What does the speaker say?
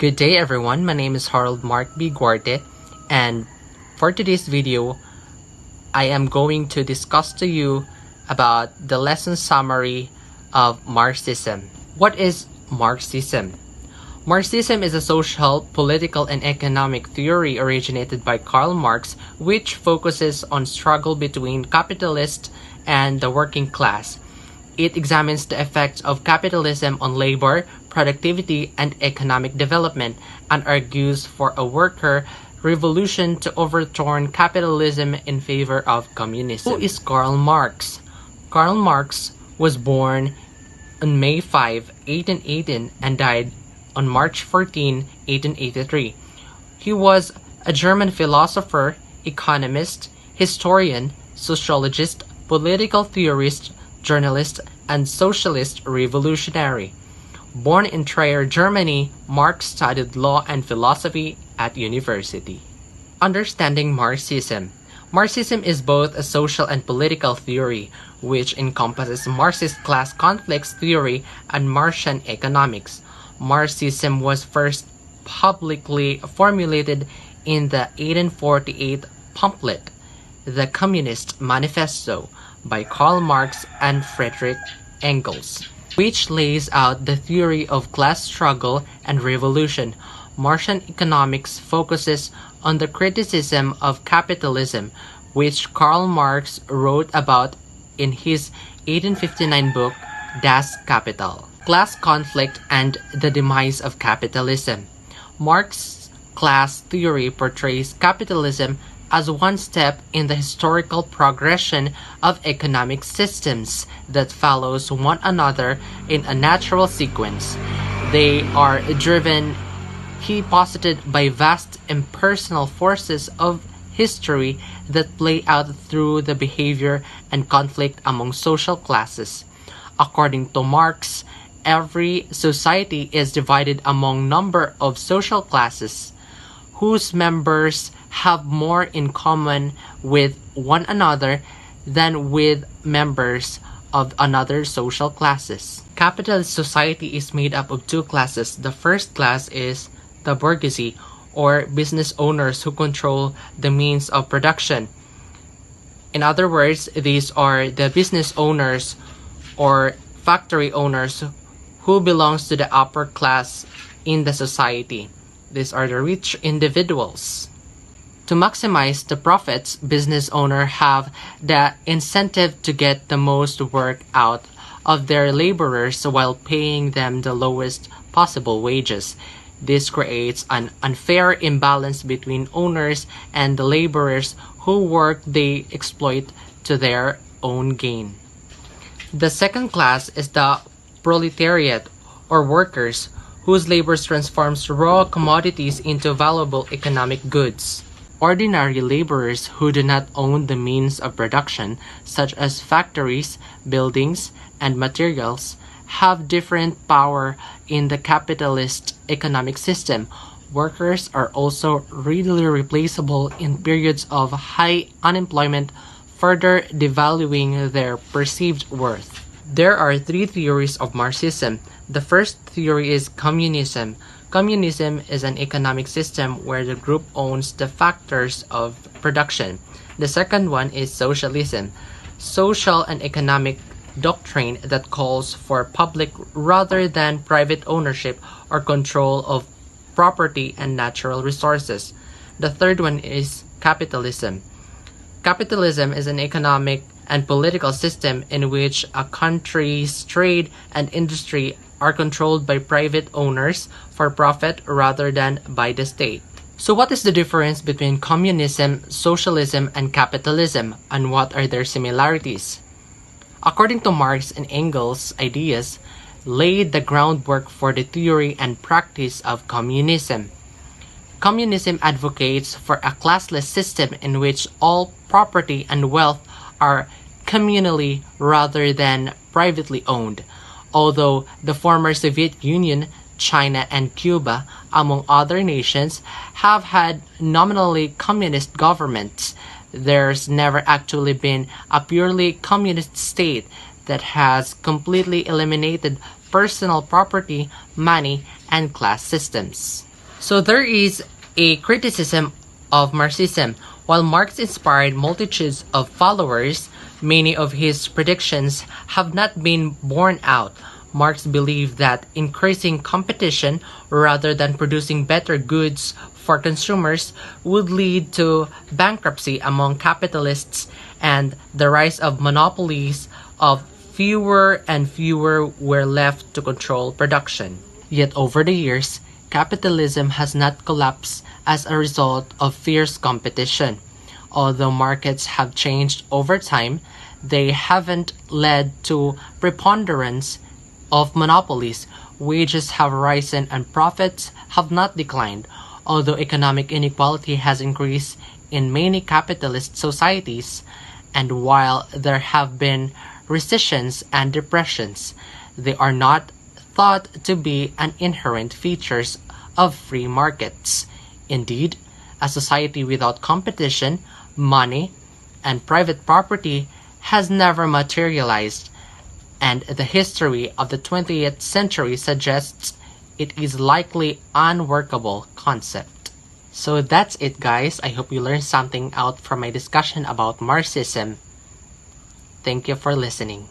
Good day everyone, my name is Harold Mark B. Guarte, and for today's video, I am going to discuss to you about the lesson summary of Marxism. What is Marxism? Marxism is a social, political, and economic theory originated by Karl Marx, which focuses on struggle between capitalists and the working class. It examines the effects of capitalism on labor, productivity, and economic development, and argues for a worker revolution to overturn capitalism in favor of communism. Who is Karl Marx? Karl Marx was born on May 5, 1818 and died on March 14, 1883. He was a German philosopher, economist, historian, sociologist, political theorist, journalist, and socialist revolutionary. Born in Trier, Germany, Marx studied law and philosophy at university. Understanding Marxism. Marxism is both a social and political theory, which encompasses Marxist class conflicts theory and Marxian economics. Marxism was first publicly formulated in the 1848 pamphlet, The Communist Manifesto, by Karl Marx and Friedrich Engels, which lays out the theory of class struggle and revolution. Marxian economics focuses on the criticism of capitalism, which Karl Marx wrote about in his 1859 book Das Kapital. Class conflict and the demise of capitalism. Marx's class theory portrays capitalism as one step in the historical progression of economic systems that follows one another in a natural sequence. They are driven, he posited, by vast impersonal forces of history that play out through the behavior and conflict among social classes. According to Marx, every society is divided among number of social classes whose members have more in common with one another than with members of another social classes. Capitalist society is made up of two classes. The first class is the bourgeoisie, or business owners who control the means of production. In other words, these are the business owners or factory owners who belongs to the upper class in the society. These are the rich individuals. To maximize the profits, business owners have the incentive to get the most work out of their laborers while paying them the lowest possible wages. This creates an unfair imbalance between owners and the laborers whose work they exploit to their own gain. The second class is the proletariat, or workers, whose labor transforms raw commodities into valuable economic goods. Ordinary laborers who do not own the means of production, such as factories, buildings, and materials, have different power in the capitalist economic system. Workers are also readily replaceable in periods of high unemployment, further devaluing their perceived worth. There are three theories of Marxism. The first theory is communism. Communism is an economic system where the group owns the factors of production. The second one is socialism, social and economic doctrine that calls for public rather than private ownership or control of property and natural resources. The third one is capitalism. Capitalism is an economic and political system in which a country's trade and industry are controlled by private owners for profit rather than by the state. So what is the difference between communism, socialism, and capitalism, and what are their similarities? According to Marx and Engels, ideas laid the groundwork for the theory and practice of communism. Communism advocates for a classless system in which all property and wealth are communally rather than privately owned. Although the former Soviet Union, China, and Cuba, among other nations, have had nominally communist governments, there's never actually been a purely communist state that has completely eliminated personal property, money, and class systems. So there is a criticism of Marxism. While Marx inspired multitudes of followers, many of his predictions have not been borne out. Marx believed that increasing competition rather than producing better goods for consumers would lead to bankruptcy among capitalists and the rise of monopolies of fewer and fewer were left to control production. Yet over the years, capitalism has not collapsed as a result of fierce competition. Although markets have changed over time, they haven't led to preponderance of monopolies. Wages have risen and profits have not declined. Although economic inequality has increased in many capitalist societies, and while there have been recessions and depressions, they are not thought to be an inherent features of free markets. Indeed, a society without competition, money, and private property has never materialized, and the history of the 20th century suggests it is likely unworkable concept. So that's it, guys. I hope you learned something out from my discussion about Marxism. Thank you for listening.